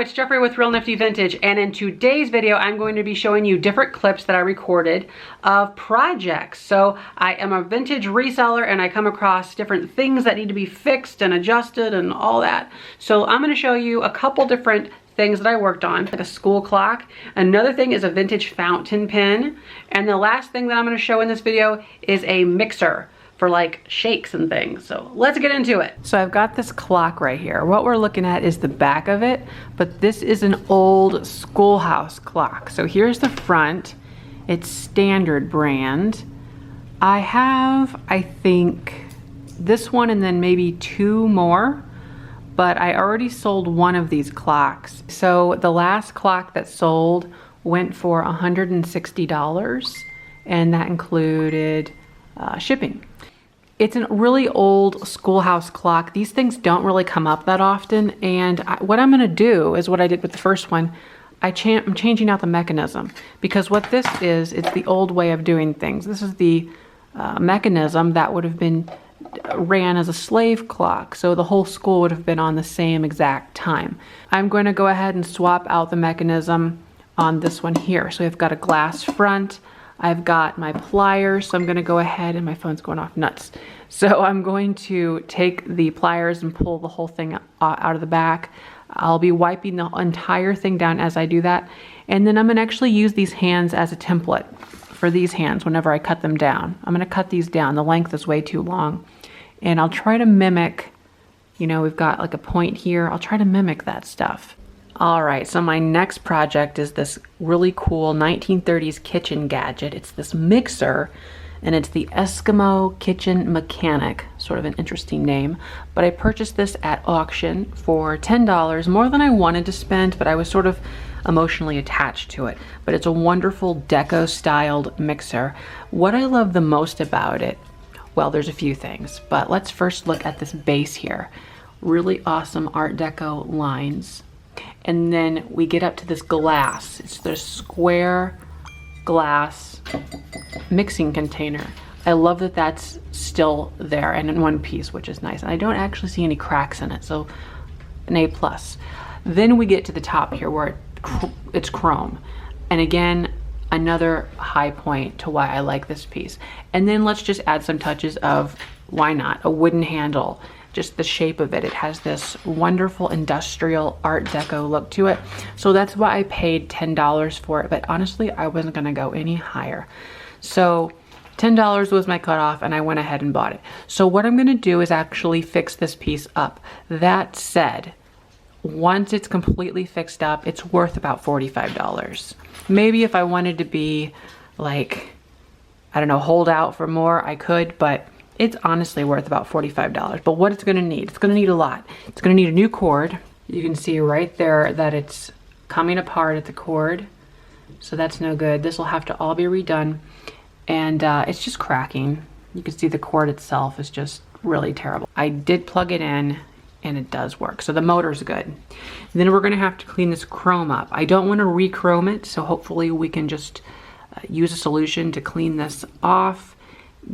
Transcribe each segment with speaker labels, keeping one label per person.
Speaker 1: it's Jeffrey with Real Nifty Vintage, and in today's video I'm going to be showing you different clips that I recorded of projects. So I am a vintage reseller and I come across different things that need to be fixed and adjusted and all that. So I'm going to show you a couple different things that I worked on, like a school clock. Another thing is a vintage fountain pen, and the last thing that I'm going to show in this video is a mixer for like shakes and things. So let's get into it. So I've got this clock right here. What we're looking at is the back of it, but this is an old schoolhouse clock. So here's the front. It's standard brand. I have, I think, this one and then maybe two more, but I already sold one of these clocks. So the last clock that sold went for $160, and that included shipping. It's a really old schoolhouse clock. These things don't really come up that often, and what I'm gonna do is what I did with the first one. I'm changing out the mechanism, because what this is, it's the old way of doing things. This is the mechanism that would have been ran as a slave clock, so the whole school would have been on the same exact time. I'm going to go ahead and swap out the mechanism on this one here. So I've got a glass front, I've got my pliers, so I'm going to go ahead, and my phone's going off nuts. So I'm going to take the pliers and pull the whole thing out of the back. I'll be wiping the entire thing down as I do that, and then I'm going to actually use these hands as a template for these hands whenever I cut them down. I'm going to cut these down. The length is way too long, and I'll try to mimic, you know, we've got like a point here. I'll try to mimic that stuff. All right, so my next project is this really cool 1930s kitchen gadget. It's this mixer, and it's the Eskimo Kitchen Mechanic, sort of an interesting name. But I purchased this at auction for $10, more than I wanted to spend, but I was sort of emotionally attached to it. But it's a wonderful deco styled mixer. What I love the most about it, well, there's a few things, but let's first look at this base here. Really awesome Art Deco lines. And then we get up to this glass. It's the square glass mixing container. I love that that's still there and in one piece, which is nice. And I don't actually see any cracks in it, so an A+. Then we get to the top here where it's chrome. And again, another high point to why I like this piece. And then let's just add some touches of, why not, a wooden handle. Just the shape of it. It has this wonderful industrial Art Deco look to it. So that's why I paid $10 for it. But honestly, I wasn't gonna go any higher. So $10 was my cutoff, and I went ahead and bought it. So what I'm gonna do is actually fix this piece up. That said, once it's completely fixed up, it's worth about $45. Maybe if I wanted to be like, I don't know, hold out for more, I could, but it's honestly worth about $45. But what it's gonna need, it's gonna need a lot. It's gonna need a new cord. You can see right there that it's coming apart at the cord. So that's no good. This will have to all be redone. And it's just cracking. You can see the cord itself is just really terrible. I did plug it in and it does work. So the motor's good. And then we're gonna have to clean this chrome up. I don't wanna re-chrome it, so hopefully we can just use a solution to clean this off,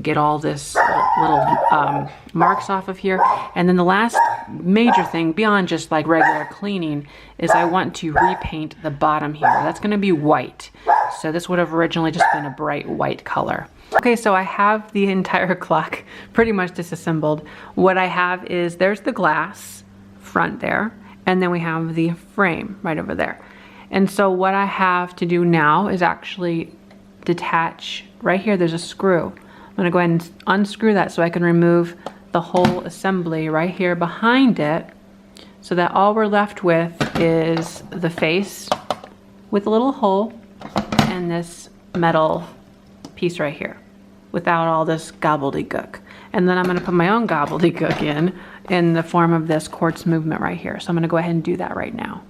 Speaker 1: get all this little marks off of here. And then the last major thing beyond just like regular cleaning is I want to repaint the bottom here. That's gonna be white. So this would have originally just been a bright white color. Okay, so I have the entire clock pretty much disassembled. What I have is, there's the glass front there, and then we have the frame right over there. And so what I have to do now is actually detach, right here there's a screw. I'm gonna go ahead and unscrew that so I can remove the whole assembly right here behind it, so that all we're left with is the face with a little hole and this metal piece right here without all this gobbledygook. And then I'm gonna put my own gobbledygook in the form of this quartz movement right here. So I'm gonna go ahead and do that right now.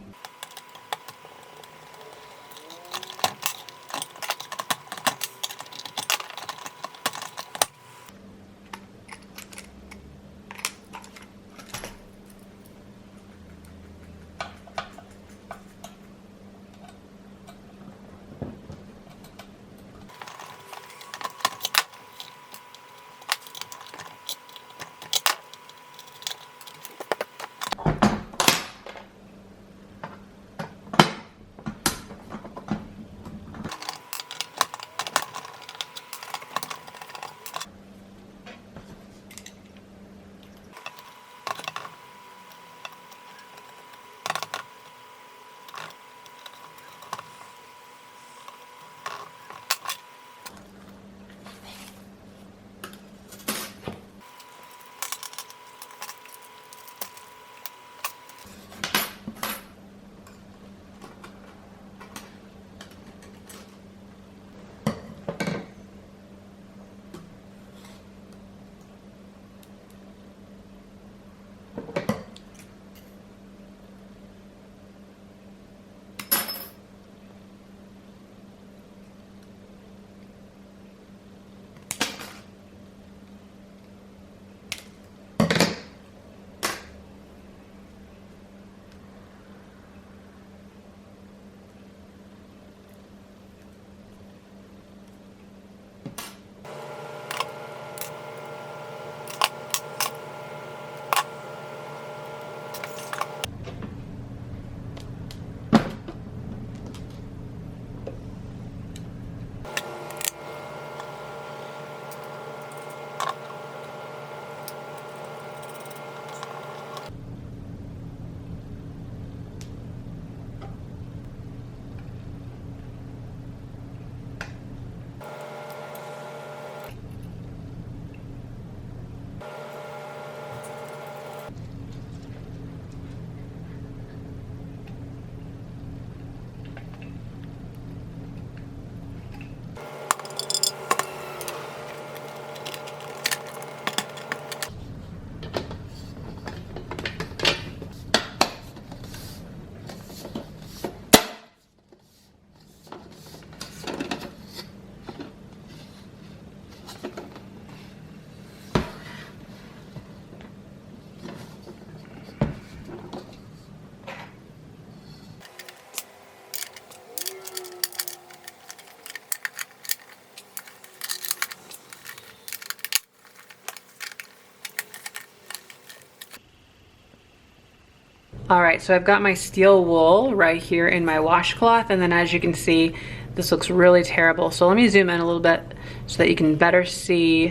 Speaker 1: All right, so I've got my steel wool right here in my washcloth, and then as you can see, this looks really terrible. So let me zoom in a little bit so that you can better see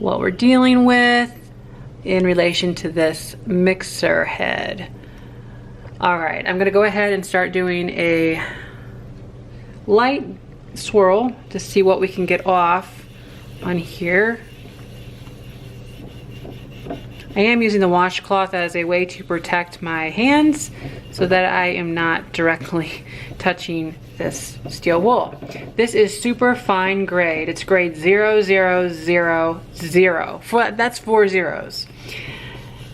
Speaker 1: what we're dealing with in relation to this mixer head. All right, I'm gonna go ahead and start doing a light swirl to see what we can get off on here. I am using the washcloth as a way to protect my hands so that I am not directly touching this steel wool. This is super fine grade. It's grade 0000. That's 4 zeros.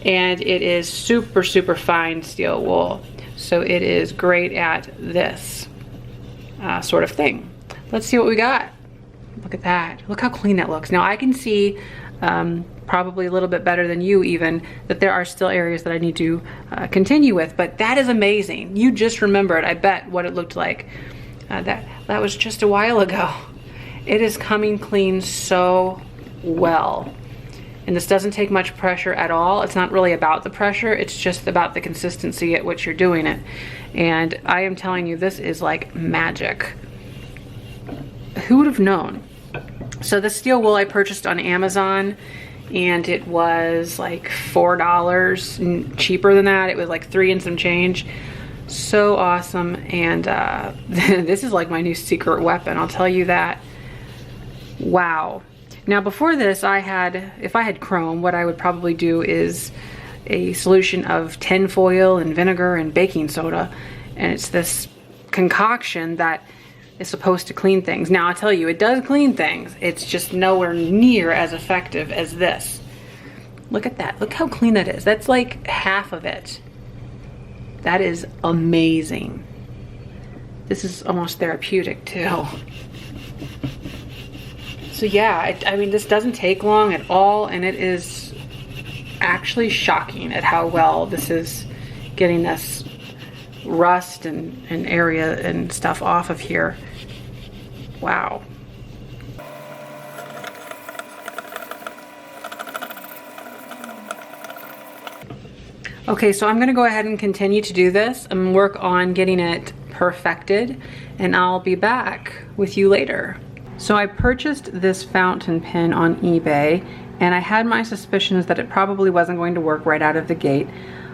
Speaker 1: And it is super, super fine steel wool. So it is great at this sort of thing. Let's see what we got. Look at that. Look how clean that looks. Now I can see probably a little bit better than you even, that there are still areas that I need to continue with, but that is amazing. You just remembered, I bet, what it looked like. That was just a while ago. It is coming clean so well. And this doesn't take much pressure at all. It's not really about the pressure, it's just about the consistency at which you're doing it. And I am telling you, this is like magic. Who would have known? So the steel wool I purchased on Amazon, and it was like $4, and cheaper than that. It was like 3 and some change. So awesome. And this is like my new secret weapon, I'll tell you that. Wow. Now before this, if I had chrome, what I would probably do is a solution of tin foil and vinegar and baking soda. And it's this concoction that is supposed to clean things. Now I'll tell you, it does clean things. It's just nowhere near as effective as this. Look at that. Look how clean that is. That's like half of it. That is amazing. This is almost therapeutic too. So yeah, I mean, this doesn't take long at all, and it is actually shocking at how well this is getting this rust and area and stuff off of here. Wow. Okay, so I'm gonna go ahead and continue to do this and work on getting it perfected, and I'll be back with you later. So I purchased this fountain pen on eBay, and I had my suspicions that it probably wasn't going to work right out of the gate,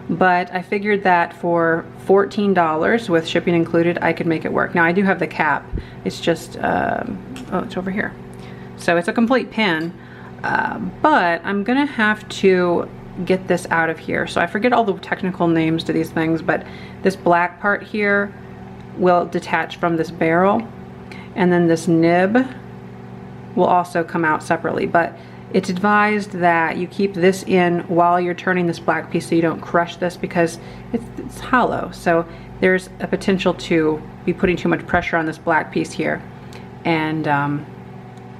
Speaker 1: but I figured that for $14 with shipping included, I could make it work. Now I do have the cap. It's just, oh, it's over here. So it's a complete pen, but I'm gonna have to get this out of here. So I forget all the technical names to these things, but this black part here will detach from this barrel, and then this nib will also come out separately. But it's advised that you keep this in while you're turning this black piece so you don't crush this, because it's hollow. So there's a potential to be putting too much pressure on this black piece here and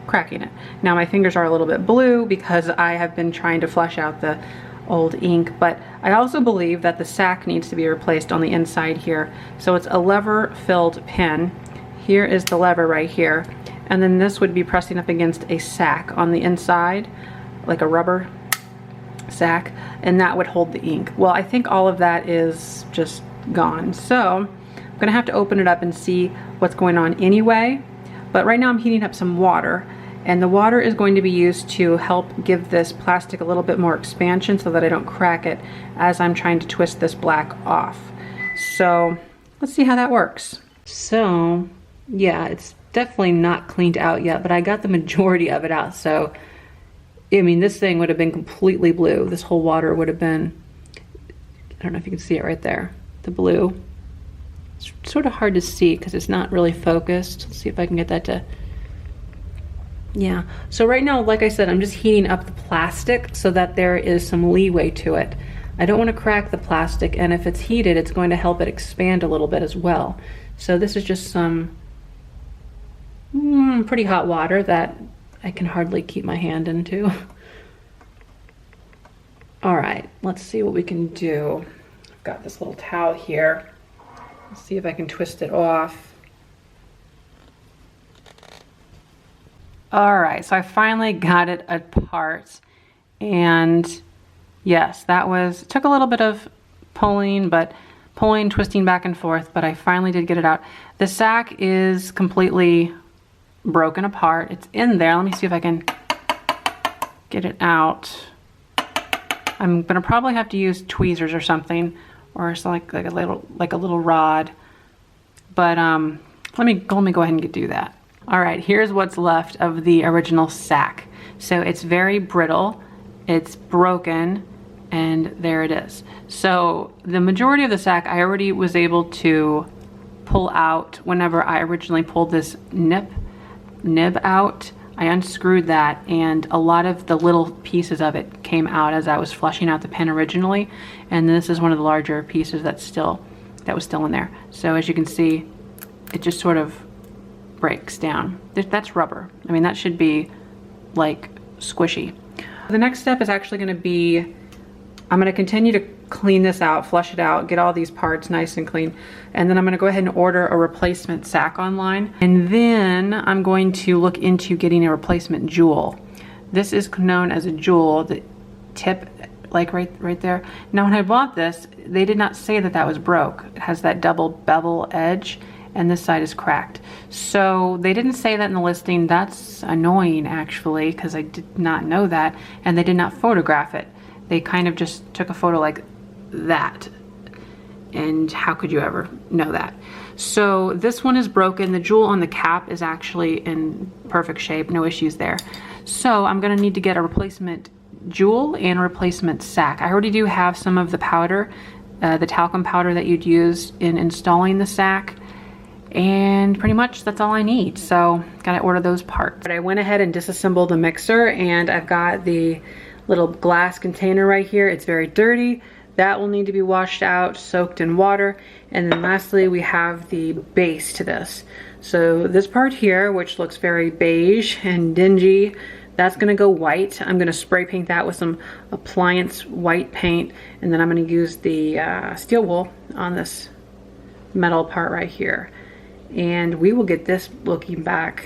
Speaker 1: cracking it. Now my fingers are a little bit blue because I have been trying to flush out the old ink, but I also believe that the sack needs to be replaced on the inside here. So it's a lever filled pen. Here is the lever right here, and then this would be pressing up against a sack on the inside, like a rubber sack, and that would hold the ink. Well, I think all of that is just gone, so I'm gonna have to open it up and see what's going on anyway. But right now I'm heating up some water, and the water is going to be used to help give this plastic a little bit more expansion so that I don't crack it as I'm trying to twist this black off. So let's see how that works. So yeah, it's definitely not cleaned out yet, but I got the majority of it out. So I mean, this thing would have been completely blue. This whole water would have been, I don't know if you can see it right there, the blue. It's sort of hard to see because it's not really focused. Let's see if I can get that to, yeah. So right now, like I said, I'm just heating up the plastic so that there is some leeway to it. I don't want to crack the plastic, and if it's heated, it's going to help it expand a little bit as well. So this is just some pretty hot water that I can hardly keep my hand into. All right, let's see what we can do. I've got this little towel here. Let's see if I can twist it off. All right, so I finally got it apart, and yes, that was, it took a little bit of pulling, twisting back and forth, but I finally did get it out. The sack is completely broken apart. It's in there. Let me see if I can get it out. I'm gonna probably have to use tweezers or something, or it's like a little rod. But let me go ahead and do that. All right, here's what's left of the original sack. So it's very brittle, it's broken, and there it is. So the majority of the sack I already was able to pull out whenever I originally pulled this nib out. I unscrewed that, and a lot of the little pieces of it came out as I was flushing out the pen originally, and this is one of the larger pieces that was still in there. So as you can see, it just sort of breaks down. That's rubber. I mean, that should be like squishy. The next step is actually going to be, I'm going to continue to clean this out, flush it out, get all these parts nice and clean, and then I'm going to go ahead and order a replacement sack online, and then I'm going to look into getting a replacement jewel. This is known as a jewel, the tip, like right there. Now when I bought this, they did not say that that was broke. It has that double bevel edge, and this side is cracked. So they didn't say that in the listing. That's annoying actually, because I did not know that, and they did not photograph it. They kind of just took a photo like that, and how could you ever know that? So this one is broken. The jewel on the cap is actually in perfect shape, no issues there. So I'm gonna need to get a replacement jewel and a replacement sack. I already do have some of the powder, the talcum powder that you'd use in installing the sack, and pretty much that's all I need. So gotta order those parts. But I went ahead and disassembled the mixer, and I've got the little glass container right here. It's very dirty. That will need to be washed out, soaked in water. And then lastly, we have the base to this. So this part here, which looks very beige and dingy, that's gonna go white. I'm gonna spray paint that with some appliance white paint, and then I'm gonna use the steel wool on this metal part right here. And we will get this looking back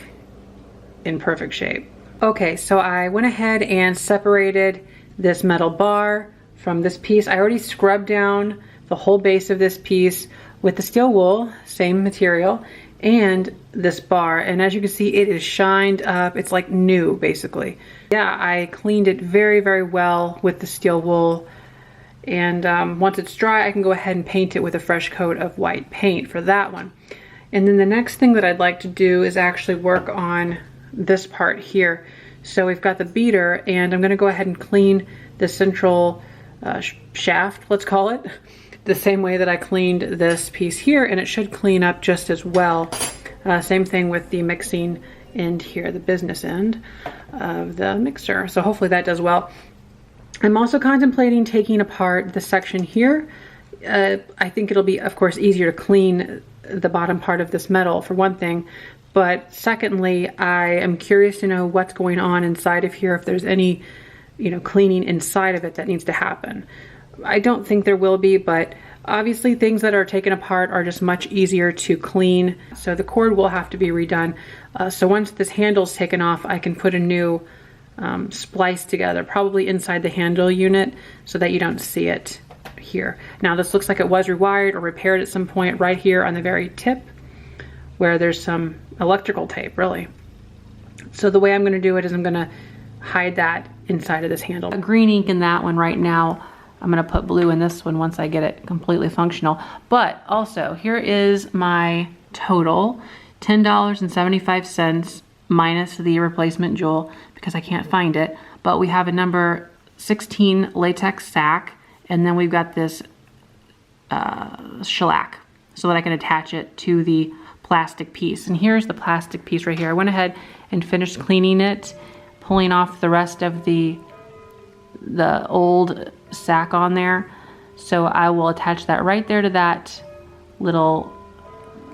Speaker 1: in perfect shape. Okay, so I went ahead and separated this metal bar from this piece. I already scrubbed down the whole base of this piece with the steel wool, same material, and this bar. And as you can see, it is shined up. It's like new, basically. Yeah, I cleaned it very, very well with the steel wool. And once it's dry, I can go ahead and paint it with a fresh coat of white paint for that one. And then the next thing that I'd like to do is actually work on this part here. So we've got the beater, and I'm gonna go ahead and clean the central shaft, let's call it, the same way that I cleaned this piece here, and it should clean up just as well. Same thing with the mixing end here, the business end of the mixer. So hopefully that does well. I'm also contemplating taking apart the section here. I think it'll be, of course, easier to clean the bottom part of this metal, for one thing. But secondly, I am curious to know what's going on inside of here, if there's any, you know, cleaning inside of it that needs to happen. I don't think there will be, but obviously things that are taken apart are just much easier to clean. So the cord will have to be redone. So once this handle's taken off, I can put a new splice together, probably inside the handle unit, so that you don't see it here. Now this looks like it was rewired or repaired at some point right here on the very tip, where there's some electrical tape, really. So the way I'm gonna do it is I'm gonna hide that inside of this handle. Green ink in that one right now. I'm gonna put blue in this one once I get it completely functional. But also, here is my total, $10.75 minus the replacement jewel, because I can't find it. But we have a number 16 latex sack, and then we've got this shellac, so that I can attach it to the plastic piece. And here's the plastic piece right here. I went ahead and finished cleaning it, pulling off the rest of the old sack on there. So I will attach that right there to that little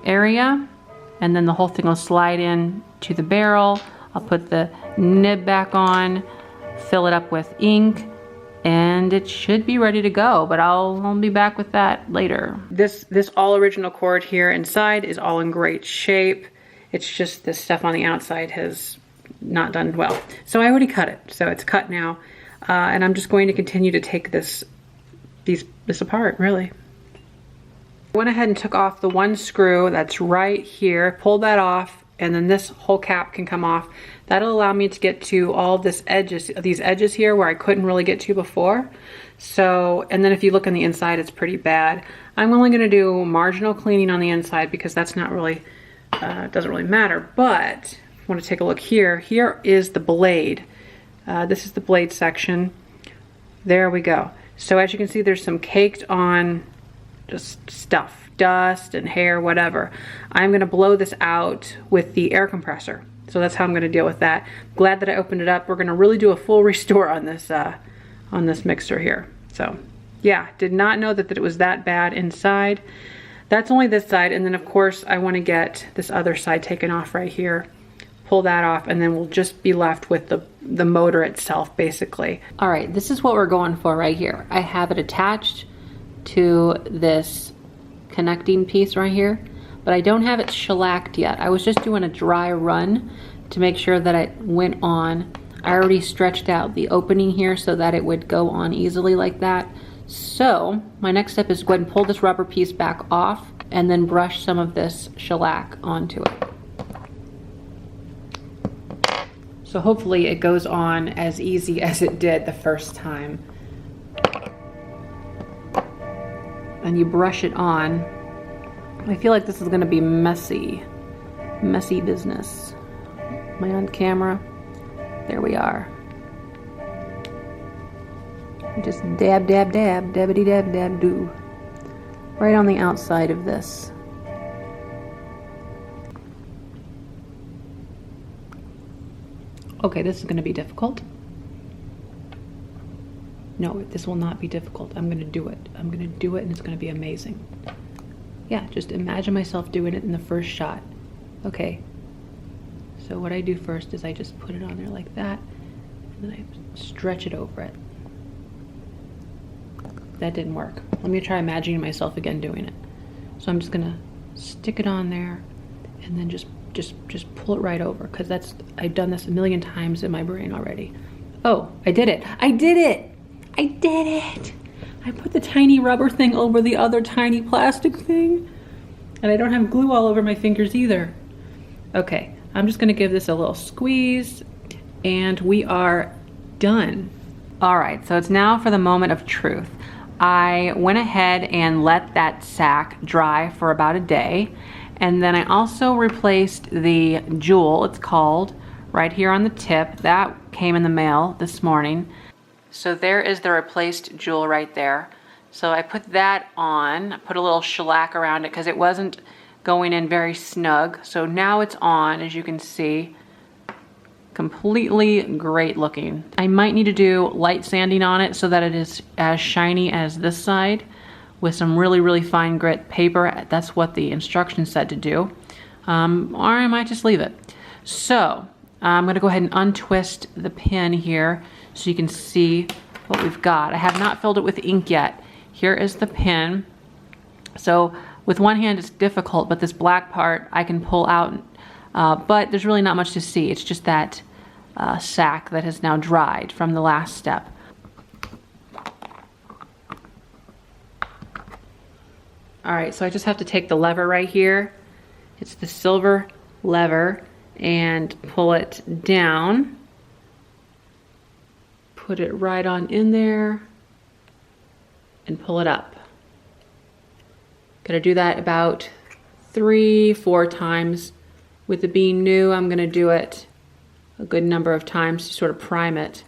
Speaker 1: area, and then the whole thing will slide in to the barrel. I'll put the nib back on, fill it up with ink, and it should be ready to go, but I'll be back with that later. This all original cord here inside is all in great shape. It's just this stuff on the outside has not done well. So I already cut it, so it's cut now. And I'm just going to continue to take this this apart, really. I went ahead and took off the one screw that's right here, pulled that off, and then this whole cap can come off. That'll allow me to get to all these edges here where I couldn't really get to before. So, and then if you look on the inside, it's pretty bad. I'm only gonna do marginal cleaning on the inside because that's not really, doesn't really matter. But if you wanna take a look here, here is the blade. This is the blade section. There we go. So as you can see, there's some caked on just stuff, dust and hair, whatever. I'm gonna blow this out with the air compressor. So that's how I'm gonna deal with that. Glad that I opened it up. We're gonna really do a full restore on this mixer here. So yeah, did not know that it was that bad inside. That's only this side, and then of course I wanna get this other side taken off right here. Pull that off, and then we'll just be left with the motor itself, basically. All right, this is what we're going for right here. I have it attached to this connecting piece right here, but I don't have it shellacked yet. I was just doing a dry run to make sure that it went on. I already stretched out the opening here so that it would go on easily like that. So my next step is go ahead and pull this rubber piece back off and then brush some of this shellac onto it. So hopefully it goes on as easy as it did the first time. And you brush it on. I feel like this is gonna be messy business. Am I on camera? There we are. Just dab, dab, dab, dabbity dab, dab, do. Right on the outside of this. Okay, this is gonna be difficult. No, this will not be difficult. I'm gonna do it. I'm gonna do it and it's gonna be amazing. Yeah, just imagine myself doing it in the first shot. Okay, so what I do first is I just put it on there like that, and then I stretch it over it. That didn't work. Let me try imagining myself again doing it. So I'm just gonna stick it on there and then just pull it right over, because I've done this a million times in my brain already. Oh, I did it. I did it. I did it. I put the tiny rubber thing over the other tiny plastic thing, and I don't have glue all over my fingers either. Okay, I'm just gonna give this a little squeeze and we are done. All right, so it's now for the moment of truth. I went ahead and let that sack dry for about a day, and then I also replaced the jewel, it's called, right here on the tip. That came in the mail this morning. So there is the replaced jewel right there. So I put that on, I put a little shellac around it because it wasn't going in very snug. So now it's on, as you can see. Completely great looking. I might need to do light sanding on it so that it is as shiny as this side with some really, really fine grit paper. That's what the instructions said to do. Or I might just leave it. So I'm gonna go ahead and untwist the pin here so you can see what we've got. I have not filled it with ink yet. Here is the pin. So with one hand it's difficult, but this black part I can pull out, but there's really not much to see. It's just that sack that has now dried from the last step. All right, so I just have to take the lever right here. It's the silver lever, and pull it down. Put it right on in there and pull it up. Gonna do that about 3-4 times. With it being new, I'm gonna do it a good number of times to sort of prime it.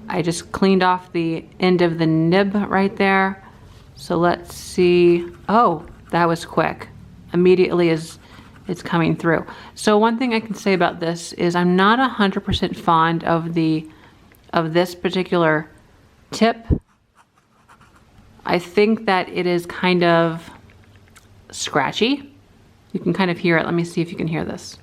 Speaker 1: I just cleaned off the end of the nib right there. So let's see. Oh, that was quick. Immediately as it's coming through. So one thing I can say about this is I'm not 100% fond of this particular tip. I think that it is kind of scratchy. You can kind of hear it. Let me see if you can hear this.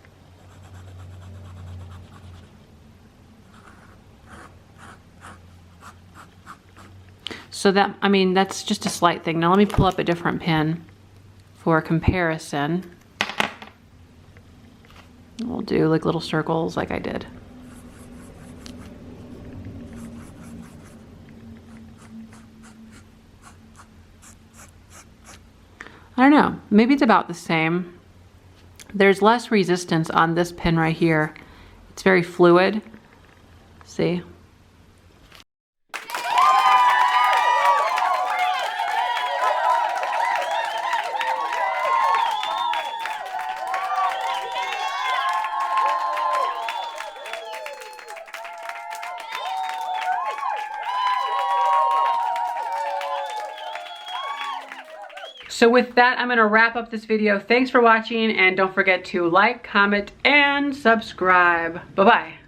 Speaker 1: So that, I mean, that's just a slight thing. Now let me pull up a different pin for comparison. We'll do like little circles like I did. I don't know, maybe it's about the same. There's less resistance on this pin right here. It's very fluid. See? So with that, I'm gonna wrap up this video. Thanks for watching, and don't forget to like, comment, and subscribe. Bye-bye.